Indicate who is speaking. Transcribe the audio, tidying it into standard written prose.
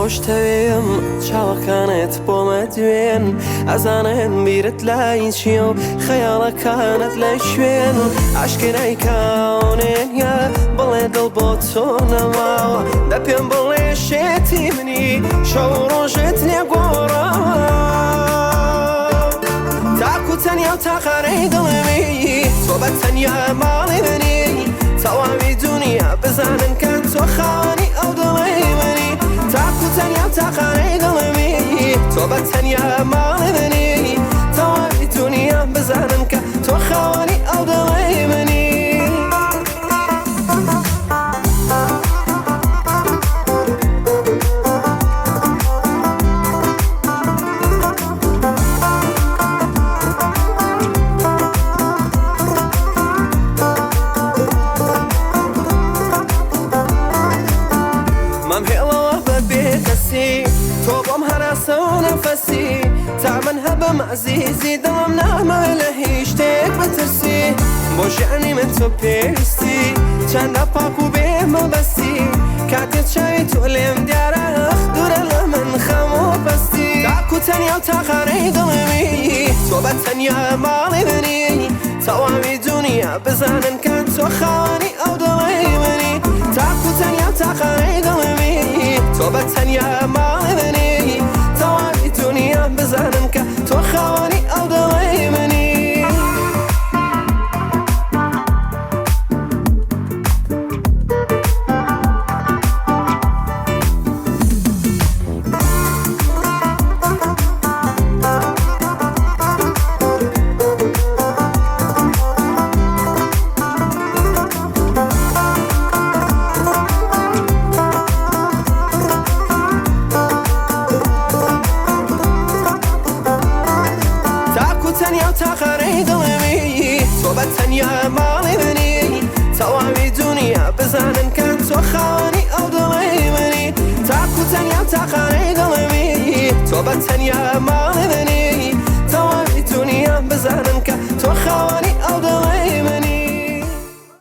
Speaker 1: خۆشتەوێم چاوەکانت بۆمە دوێن ئەزانم بیرت لای چیە و خەیاڵەکانت لای شوێن عاشقی کاونێنە بڵێ دڵ بۆ تۆ نەماوە دە پێم بڵێ شێتی منی شەو ڕۆژت لێگۆڕاوە تاکو تەنیا و تاقانەی دڵمی تۆ بە تەنیا ماڵی منی تەواوی دنیا بزانن کە تۆ خاوەنی ئەو دڵی منی تاکو تەنیا و تاقانەی دڵمی تۆ بە تەنیا ماڵی منی تەواوی دنیا بزانن کە تۆ خاوەنی ئەو دڵی منی تۆ بۆم هەناسە و نەفەسی تا من هەبم عەزیزی دڵم نامە لە هیچ شتێک بترسی بۆ ژیانی من تۆ پێویستی چەندە پاک و بێمەبەستی کاتێک چاوی تۆ لێم دیارە دوورە لە من خەم و بەستی تاکو تەنیا و تاقانەی دڵمی تۆ بە تەنیا ماڵی منی تەواوی دنیا بزانن کە تۆ خاوەنی ئەو دڵی منی تاکو تەنیا و تاقانەی دڵمی تۆ بە تەنیا ماڵی منی تەواوی دنیا بزانن کە تۆ خاوەنی ئەو دڵی منی تەنیا و تاقانەی دڵمی تۆ بە تەنیا ماڵی منی تەواوی دنیا بزانن کە تۆ خاوەنی ئەو دڵی منی تاکو تەنیا و تاقانەی دڵمی تۆ بە تەنیا